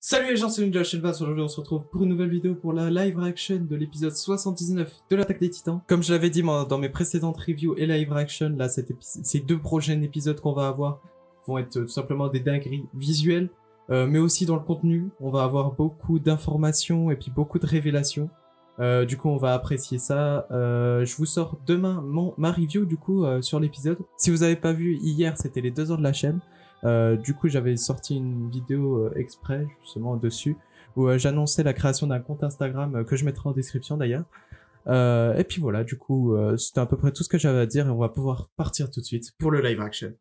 Salut les gens, c'est Ninja Shelvas. Aujourd'hui on se retrouve pour une nouvelle vidéo pour la live reaction de l'épisode 79 de l'Attaque des Titans. Comme je l'avais dit dans mes précédentes reviews et live reaction, là ces deux prochains épisodes qu'on va avoir vont être tout simplement des dingueries visuelles, mais aussi dans le contenu. On va avoir beaucoup d'informations et puis beaucoup de révélations. Du coup on va apprécier ça. Je vous sors demain ma review du coup sur l'épisode. Si vous avez pas vu, hier c'était les 2 heures de la chaîne. Du coup j'avais sorti une vidéo exprès justement dessus où j'annonçais la création d'un compte Instagram que je mettrai en description d'ailleurs. Et puis voilà, du coup c'était à peu près tout ce que j'avais à dire et on va pouvoir partir tout de suite pour le live action.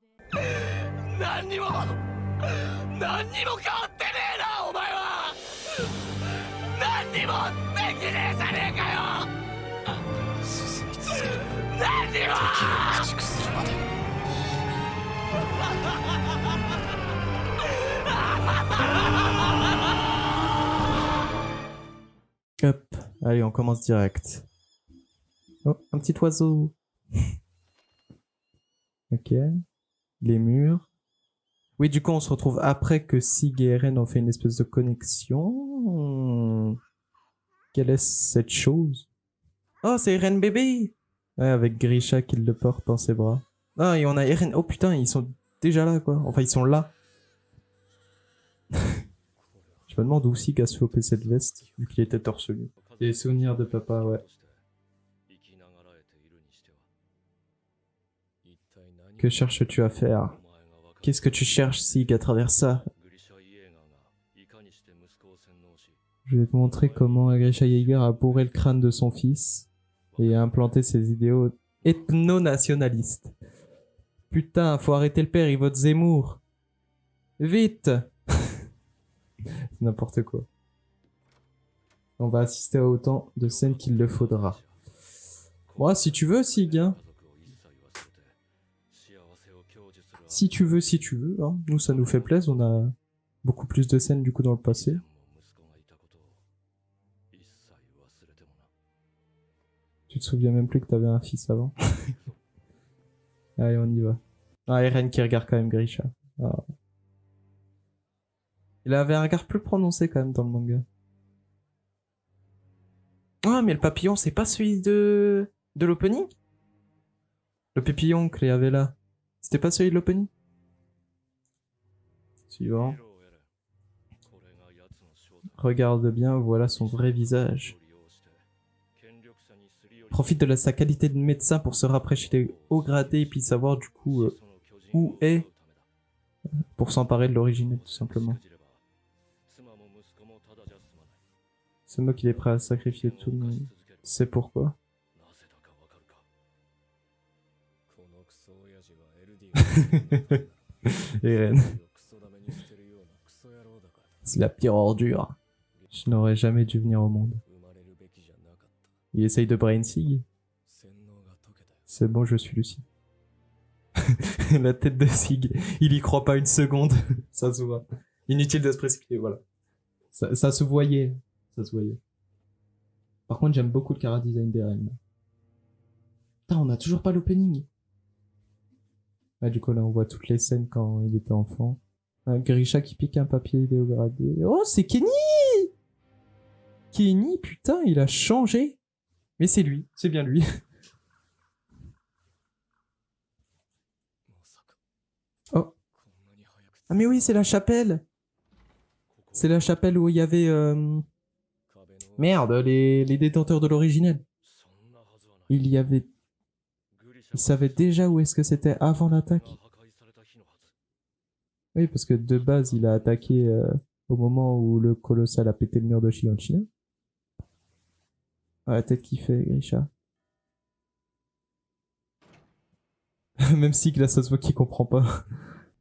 Hop, allez on commence direct. Oh, un petit oiseau. Ok, les murs. Oui, du coup on se retrouve après que Sig et Eren ont fait une espèce de connexion. Quelle est cette chose? Oh, c'est Eren bébé. Ouais, avec Grisha qui le porte dans ses bras. Ah, et on a Eren. Oh putain, ils sont déjà là, quoi. Enfin, ils sont là. Je me demande où Sig a chopé cette veste, vu qu'il était torse nu. Les souvenirs de papa, ouais. Que cherches-tu à faire? Qu'est-ce que tu cherches, Sig, à travers ça? Je vais te montrer comment Grisha Yeager a bourré le crâne de son fils et a implanté ses idéaux ethno-nationalistes. Putain, faut arrêter le père, il vote Zemmour. Vite. C'est n'importe quoi. On va assister à autant de scènes qu'il le faudra. Moi, si tu veux, Sig, hein. Si tu veux, hein. Nous, ça nous fait plaisir, on a beaucoup plus de scènes du coup dans le passé. Tu te souviens même plus que t'avais un fils avant. Allez, on y va. Ah, Eren qui regarde quand même Grisha. Ah. Il avait un regard plus prononcé quand même dans le manga. Ah, mais le papillon, c'est pas celui de l'opening? Le papillon qu'il y avait là. C'était pas celui de l'opening? Suivant. Regarde bien, voilà son vrai visage. Profite de sa qualité de médecin pour se rapprocher des hauts gradés et puis savoir du coup où est pour s'emparer de l'original tout simplement. C'est moi qui est prêt à sacrifier tout le monde. C'est pourquoi. Eren. C'est la pire ordure. Je n'aurais jamais dû venir au monde. Il essaye de brain Sig. C'est bon, je suis lucide. La tête de Sig, il y croit pas une seconde. Ça se voit. Inutile de se précipiter, voilà. Ça se voyait. Ça se voyait. Par contre, j'aime beaucoup le chara design d'Eren. Putain, on a toujours pas l'opening. Ah, du coup, là, on voit toutes les scènes quand il était enfant. Grisha qui pique un papier idéogradé. Oh, c'est Kenny! Kenny, putain, il a changé. Mais c'est lui, c'est bien lui. Oh. Ah mais oui, c'est la chapelle. C'est la chapelle où il y avait... Merde, les détenteurs de l'originel. Il y avait... Il savait déjà où est-ce que c'était avant l'attaque. Oui, parce que de base, il a attaqué au moment où le colossal a pété le mur de Shiganshina. Ah, la tête qui fait, Grisha. Même si là, ça se voit qu'il comprend pas.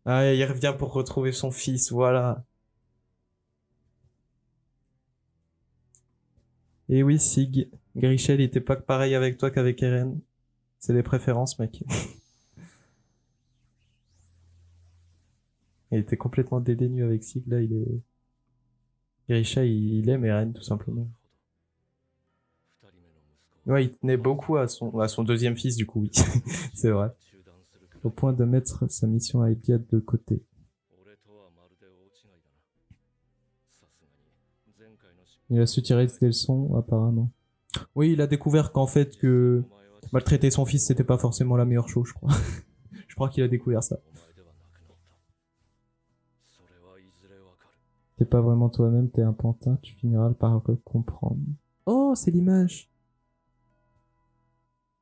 Ah, il revient pour retrouver son fils, voilà. Et oui, Sig, Grisha, il était pas pareil avec toi qu'avec Eren. C'est des préférences, mec. Il était complètement dédaigneux avec Sig, là, il est... Grisha, il aime Eren, tout simplement. Ouais, il tenait beaucoup à son deuxième fils, du coup, oui. C'est vrai. Au point de mettre sa mission à Iliad de côté. Il a su tirer des leçons, apparemment. Oui, il a découvert qu'en fait, que maltraiter son fils, c'était pas forcément la meilleure chose, je crois. Je crois qu'il a découvert ça. T'es pas vraiment toi-même, t'es un pantin, tu finiras par le comprendre. Oh, c'est l'image.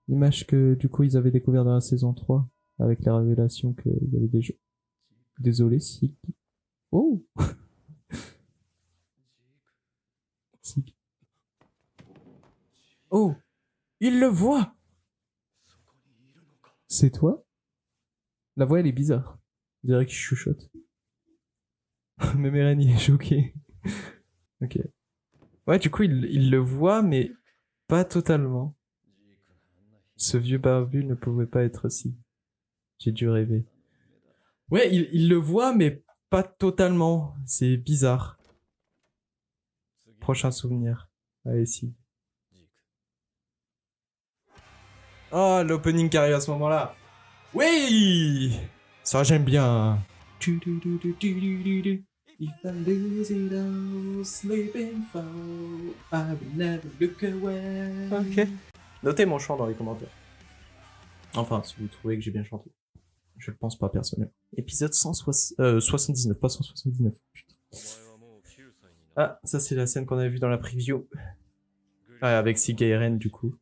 L'image que, du coup, ils avaient découvert dans la saison 3, avec la révélation qu'il y avait des jeux. Désolé, si. Oh! Si. Oh! Il le voit! C'est toi? La voix, elle est bizarre. On dirait qu'il chuchote. Mais Mélanie est choquée. Ok. Ouais, du coup, il le voit, mais pas totalement. Ce vieux barbu ne pouvait pas être si. J'ai dû rêver. Ouais, il le voit, mais pas totalement. C'est bizarre. Prochain souvenir. Allez, si. Oh, l'opening qui arrive à ce moment-là. Oui! Ça, j'aime bien. If I lose it all, sleeping fall, I will never look away. Ok. Notez mon chant dans les commentaires. Enfin, si vous trouvez que j'ai bien chanté. Je le pense pas personnellement. Épisode 179, pas 179. Putain. Ah, ça c'est la scène qu'on avait vue dans la preview. Ah, avec Siga et Eren du coup.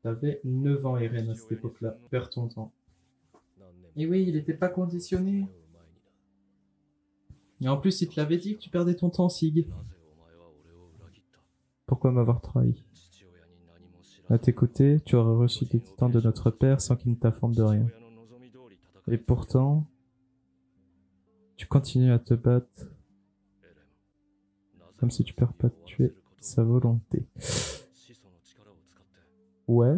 T'avais 9 ans Eren à cette époque-là. Perds ton temps. Et oui, il était pas conditionné. Et en plus, il te l'avait dit que tu perdais ton temps, Sig. Pourquoi m'avoir trahi? À tes côtés, tu aurais reçu des titans de notre père sans qu'il ne t'informe de rien. Et pourtant, tu continues à te battre comme si tu perpétuais sa volonté. Ouais.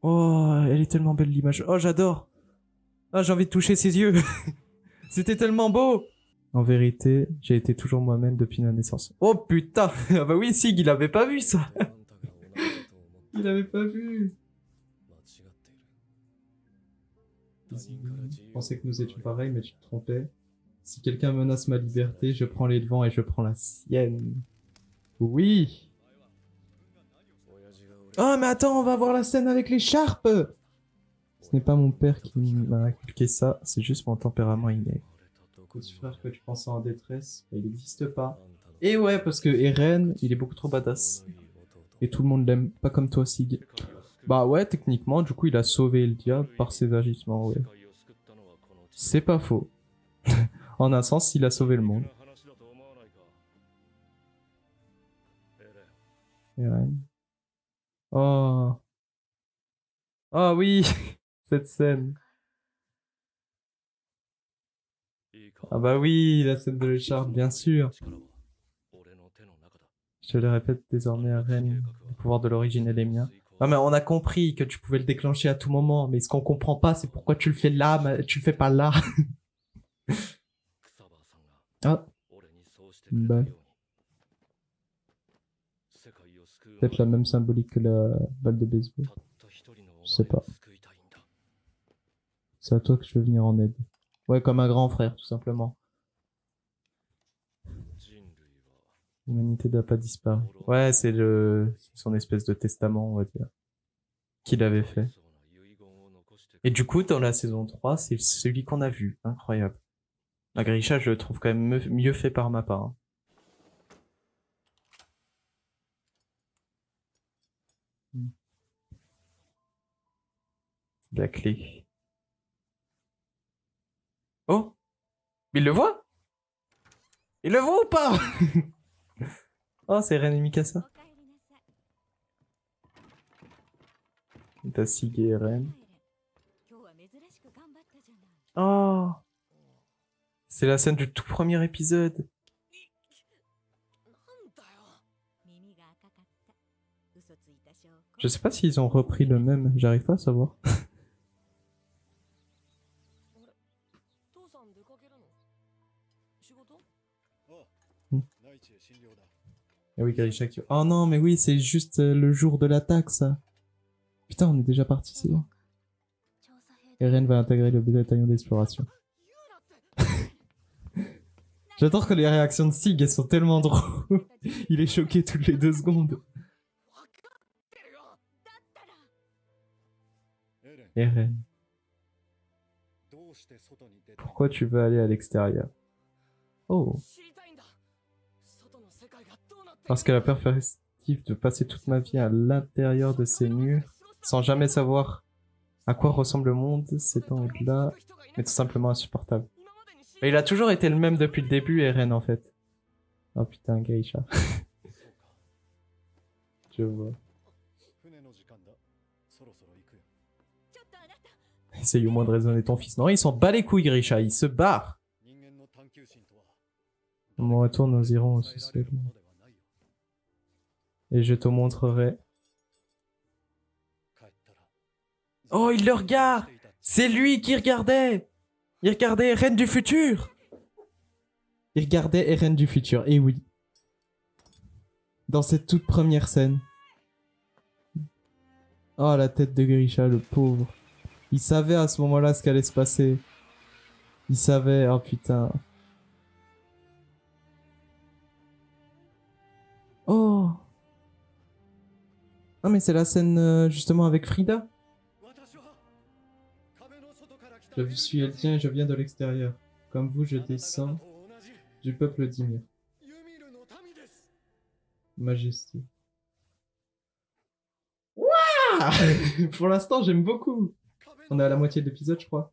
Oh, elle est tellement belle l'image. Oh, j'adore. Ah, j'ai envie de toucher ses yeux. C'était tellement beau. En vérité, j'ai été toujours moi-même depuis ma naissance. Oh putain. Ah bah oui, Sig, il avait pas vu ça. Il avait pas vu. Je pensais que nous étions pareils, mais tu te trompais. Si quelqu'un menace ma liberté, je prends les devants et je prends la sienne. Oui. Oh, mais attends, on va voir la scène avec l'écharpe. Ce n'est pas mon père qui m'a inculqué ça, c'est juste mon tempérament inné. Petit frère que tu pensais en détresse, il n'existe pas. Et ouais, parce que Eren, il est beaucoup trop badass. Et tout le monde l'aime, pas comme toi, Sig. Bah ouais, techniquement, du coup, il a sauvé le diable par ses agissements, ouais. C'est pas faux. En un sens, il a sauvé le monde. Eren. Oh. Oh oui, cette scène. Ah bah oui, la scène de l'écharpe, bien sûr. Je le répète désormais à Eren, le pouvoir de l'origine est les miens. Non mais on a compris que tu pouvais le déclencher à tout moment, mais ce qu'on comprend pas, c'est pourquoi tu le fais là, mais tu le fais pas là. Ah, une balle. Peut-être la même symbolique que la balle de baseball. Je sais pas. C'est à toi que je veux venir en aide. Ouais, comme un grand frère, tout simplement. L'humanité n'a pas disparu. Ouais, c'est son espèce de testament, on va dire, qu'il avait fait. Et du coup, dans la saison 3, c'est celui qu'on a vu. Incroyable. La Grisha, je le trouve quand même mieux fait par ma part. Hein. La clé. Oh! Il le voit? Il le voit ou pas? Oh, c'est Eren et Mikasa. T'as Sig et Eren. Oh! C'est la scène du tout premier épisode. Je sais pas s'ils ont repris le même, j'arrive pas à savoir. Ah oui, Grisha qui... Oh non, mais oui, c'est juste le jour de l'attaque, ça. Putain, on est déjà parti, c'est bon. Eren va intégrer le bataillon d'exploration. J'adore que les réactions de Sig, elles sont tellement drôles. Il est choqué toutes les 2 secondes. Eren, pourquoi tu veux aller à l'extérieur? Oh. Parce que la perspective de passer toute ma vie à l'intérieur de ces murs, sans jamais savoir à quoi ressemble le monde, c'est au-delà, mais tout simplement insupportable. Mais il a toujours été le même depuis le début, Eren, en fait. Oh putain, Grisha. Je vois. Essaye au moins de raisonner ton fils. Non, il s'en bat les couilles, Grisha, il se barre. À mon retour, nous irons au sous-sol. Et je te montrerai. Oh, il le regarde! C'est lui qui regardait! Il regardait Eren du futur! Il regardait Eren du futur, et oui. Dans cette toute première scène. Oh, la tête de Grisha, le pauvre. Il savait à ce moment-là ce qu'allait se passer. Il savait, oh putain. Oh! Ah, mais c'est la scène justement avec Frida. Je suis Eltien et je viens de l'extérieur. Comme vous, je descends du peuple d'Ymir. Majesté. Wouah! Pour l'instant, j'aime beaucoup. On est à la moitié de l'épisode, je crois.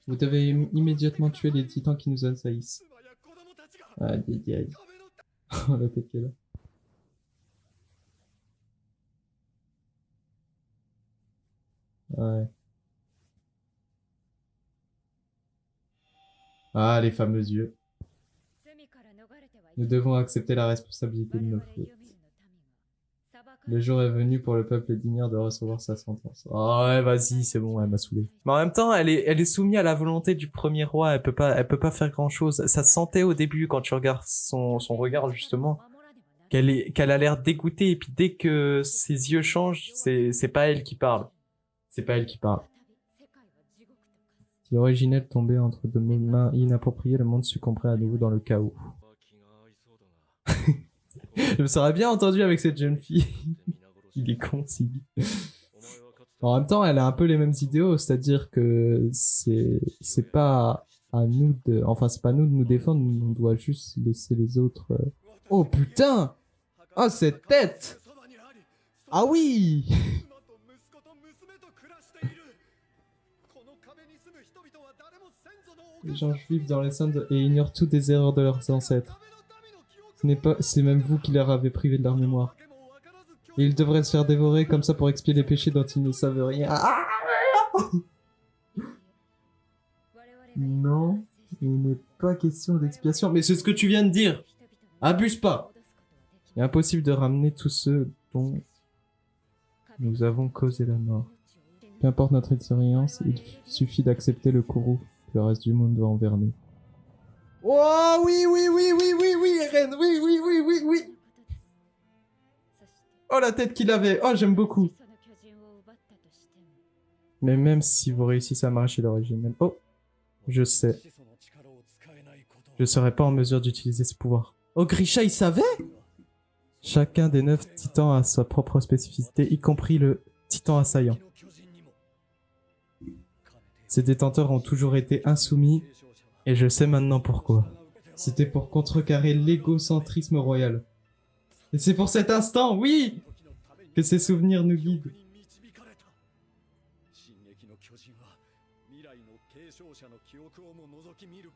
Vous devez immédiatement tuer les titans qui nous assaillissent. Ah, aïe. Oh, la tête qu'elle a. Ouais. Ah, les fameux yeux. Nous devons accepter la responsabilité de nos fautes. Le jour est venu pour le peuple d'Ymir de recevoir sa sentence. Oh ouais, vas-y, c'est bon, elle m'a saoulé. Mais en même temps, elle est soumise à la volonté du premier roi, elle peut pas faire grand chose. Ça se sentait au début quand tu regardes son regard, justement, qu'elle a l'air dégoûtée, et puis dès que ses yeux changent, c'est pas elle qui parle. C'est pas elle qui parle. Si l'originel tombait entre deux mains inappropriées, le monde succomberait à nouveau dans le chaos. Je me serais bien entendu avec cette jeune fille. Il est con, si. En même temps, elle a un peu les mêmes idéaux, c'est-à-dire que c'est pas à nous de, enfin c'est pas à nous de nous défendre, on doit juste laisser les autres. Oh putain! Oh cette tête! Ah oui! Les gens juifs dans les Indes et ignorent toutes les erreurs de leurs ancêtres. C'est même vous qui leur avez privé de leur mémoire. Et ils devraient se faire dévorer comme ça pour expier les péchés dont ils ne savent rien. Ah non, il n'est pas question d'expiation. Mais c'est ce que tu viens de dire. Abuse pas. Il est impossible de ramener tous ceux dont nous avons causé la mort. Peu importe notre expérience, il suffit d'accepter le courroux que le reste du monde doit enverner. Oh oui, Eren, oui. Oh la tête qu'il avait, oh j'aime beaucoup. Mais même si vous réussissez à m'arracher l'original, oh, je sais. Je serais pas en mesure d'utiliser ce pouvoir. Oh Grisha, il savait? Chacun des 9 titans a sa propre spécificité, y compris le titan assaillant. Ces détenteurs ont toujours été insoumis, et je sais maintenant pourquoi. C'était pour contrecarrer l'égocentrisme royal. Et c'est pour cet instant, oui, que ces souvenirs nous guident.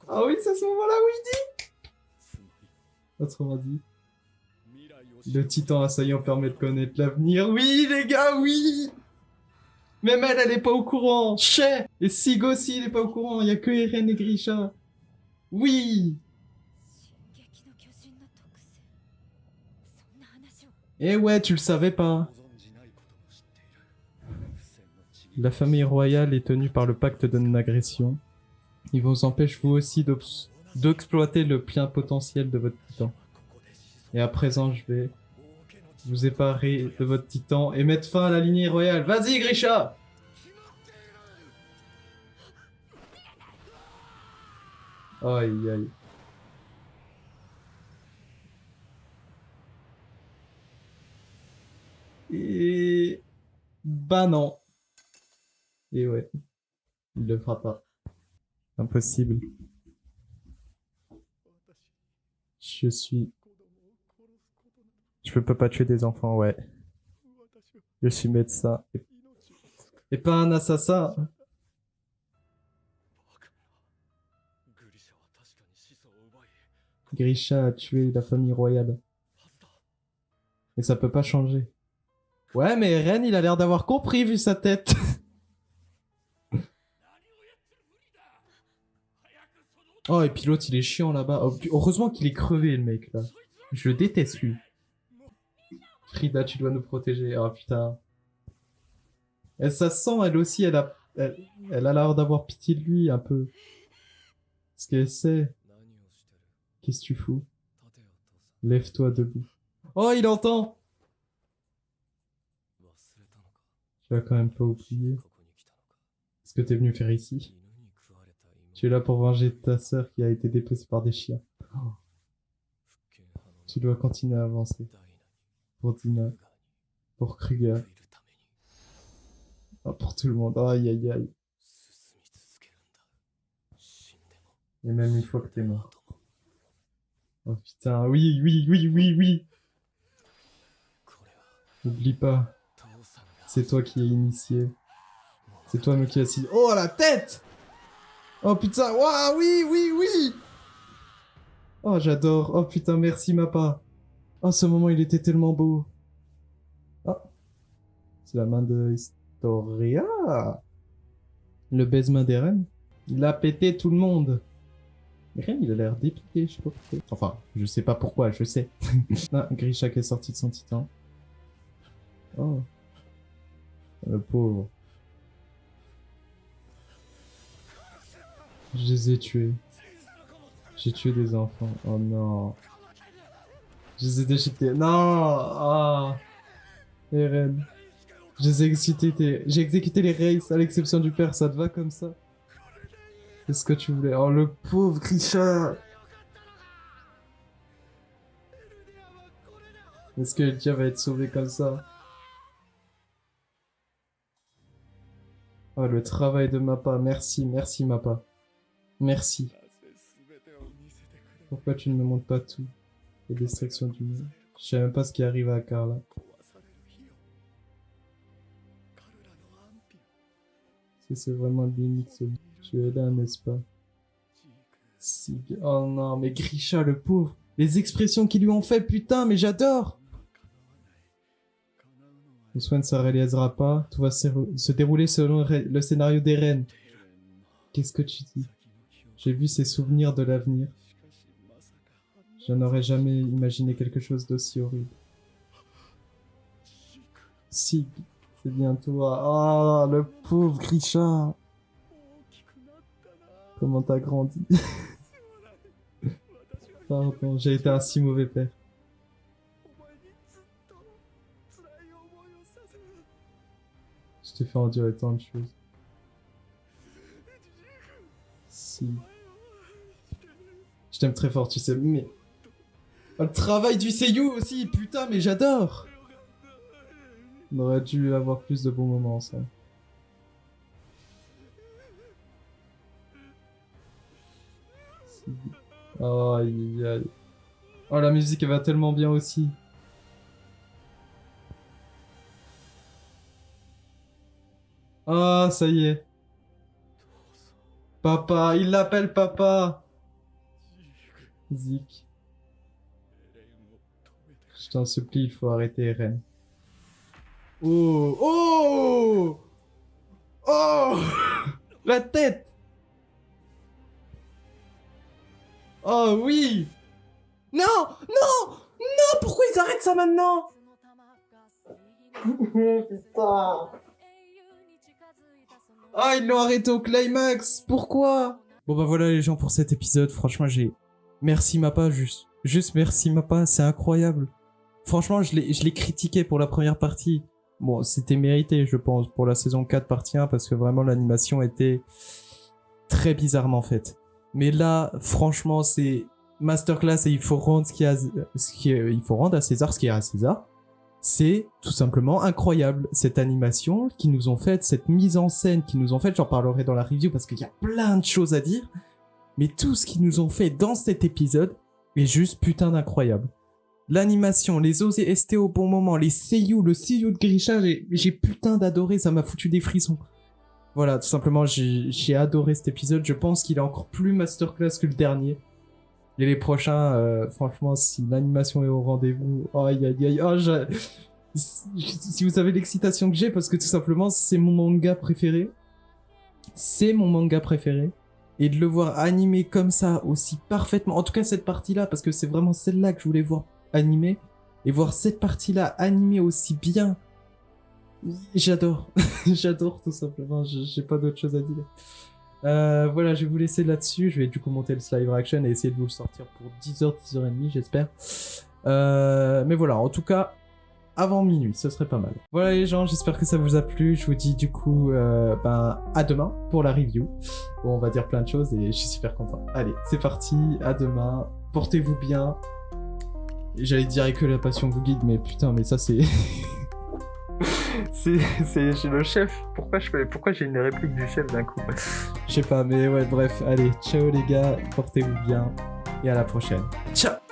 Ah oui, c'est ce moment-là où il dit. Autrement dit, le titan assaillant permet de connaître l'avenir. Oui, les gars, oui. Même elle est pas au courant. Chais. Et Sig aussi, il est pas au courant. Il y a que Eren et Grisha. Oui. Eh ouais, tu le savais pas. La famille royale est tenue par le pacte de non-agression. Ils vous empêchent vous aussi d'exploiter le plein potentiel de votre titan. Et à présent, je vais vous séparer de votre titan et mettre fin à la lignée royale. Vas-y, Grisha! Aïe, aïe. Bah non. Et ouais, il le fera pas. Impossible. Je peux pas tuer des enfants, ouais. Je suis médecin. Et pas un assassin. Grisha a tué la famille royale. Et ça peut pas changer. Ouais, mais Ren, il a l'air d'avoir compris vu sa tête. Oh, et puis l'autre, il est chiant là-bas. Oh, heureusement qu'il est crevé, le mec, là. Je le déteste, lui. Frida, tu dois nous protéger. Oh, putain. Et ça se sent, elle aussi, elle a l'air d'avoir pitié de lui, un peu. Ce qu'elle sait. Qu'est-ce que tu fous? Lève-toi debout. Oh, il entend! Tu vas quand même pas oublier ce que t'es venu faire ici. Tu es là pour venger ta sœur qui a été dépecée par des chiens. Oh. Tu dois continuer à avancer. Pour Dina. Pour Kruger. Oh, pour tout le monde. Aïe, aïe, aïe. Et même une fois que t'es mort. Oh putain, oui, oui, oui, oui, oui. N'oublie pas. C'est toi qui es initié. C'est toi qui as si... Oh, la tête! Oh putain, waouh, oui, oui, oui! Oh, j'adore. Oh putain, merci Mappa. Oh, ce moment, il était tellement beau. Oh, c'est la main de Historia. Le baise-main d'Eren. Il a pété tout le monde. Eren, il a l'air dépité, je sais pas pourquoi. Enfin, je sais pas pourquoi, je sais. Ah, Grisha qui est sorti de son titan. Oh. Le pauvre. Je les ai tués. J'ai tué des enfants. Oh non. Je les ai déchiquetés. Non. Ah. Eren. J'ai exécuté les races à l'exception du père. Ça te va comme ça? C'est ce que tu voulais. Oh le pauvre Grisha. Est-ce que Eldia va être sauvé comme ça? Oh le travail de Mappa. Merci, merci Mappa. Merci. Pourquoi tu ne me montres pas tout? La destruction du monde. Je sais même pas ce qui arrive à Carla. Si c'est vraiment limite, tu es là, n'est-ce pas? Si... Oh non, mais Grisha, le pauvre. Les expressions qu'ils lui ont fait, putain, mais j'adore. Le soin ne se réalisera pas. Tout va se dérouler selon le scénario d'Eren. Qu'est-ce que tu dis? J'ai vu ses souvenirs de l'avenir. Je n'aurais jamais imaginé quelque chose d'aussi horrible. Si, c'est bien toi. Ah, le pauvre Grisha. Comment t'as grandi. Pardon, j'ai été un si mauvais père. Je t'ai fait endurer tant de choses. Si. Je t'aime très fort, tu sais, mais... Oh, le travail du seiyuu aussi, putain, mais j'adore. On aurait dû avoir plus de bons moments ensemble. Si. Oh, aïe, aïe. Oh, la musique, elle va tellement bien aussi. Ah, ça y est. Papa, il l'appelle papa. Zik. Je t'en supplie, il faut arrêter Eren. Oh, oh, oh, la tête. Oh oui. Non, non, non, pourquoi ils arrêtent ça maintenant? Putain. Ah, ils l'ont arrêté au climax. Pourquoi? Bon bah voilà les gens pour cet épisode. Franchement, merci Mappa, juste merci Mappa, c'est incroyable. Franchement, je l'ai critiqué pour la première partie. Bon, c'était mérité, je pense, pour la saison 4 partie 1, parce que vraiment l'animation était très bizarrement faite. Mais là, franchement, c'est masterclass et il faut rendre il faut rendre à César ce qui est à César. C'est tout simplement incroyable, cette animation qu'ils nous ont faite, cette mise en scène qu'ils nous ont faite, j'en parlerai dans la review parce qu'il y a plein de choses à dire, mais tout ce qu'ils nous ont fait dans cet épisode est juste putain d'incroyable. L'animation, les OST au bon moment, les seiyuu, le seiyuu de Grisha, j'ai putain d'adoré, ça m'a foutu des frissons. Voilà, tout simplement, j'ai adoré cet épisode, je pense qu'il est encore plus masterclass que le dernier. Et les prochains, franchement, si l'animation est au rendez-vous, aïe aïe aïe, oh, si vous savez l'excitation que j'ai, parce que tout simplement, c'est mon manga préféré. C'est mon manga préféré. Et de le voir animé comme ça, aussi parfaitement, en tout cas cette partie-là, parce que c'est vraiment celle-là que je voulais voir animée, et voir cette partie-là animée aussi bien, j'adore. J'adore tout simplement, j'ai pas d'autre chose à dire. Voilà, je vais vous laisser là-dessus. Je vais du coup monter le live action et essayer de vous le sortir pour 10h, 10h30, j'espère. Mais voilà, en tout cas, avant minuit, ce serait pas mal. Voilà les gens, j'espère que ça vous a plu. Je vous dis du coup à demain pour la review. Bon, on va dire plein de choses et je suis super content. Allez, c'est parti, à demain. Portez-vous bien. J'allais dire que la passion vous guide, mais putain, mais ça c'est... c'est le chef. Pourquoi j'ai une réplique du chef d'un coup? Je sais pas, mais ouais, bref, allez, ciao les gars, portez-vous bien et à la prochaine. Ciao.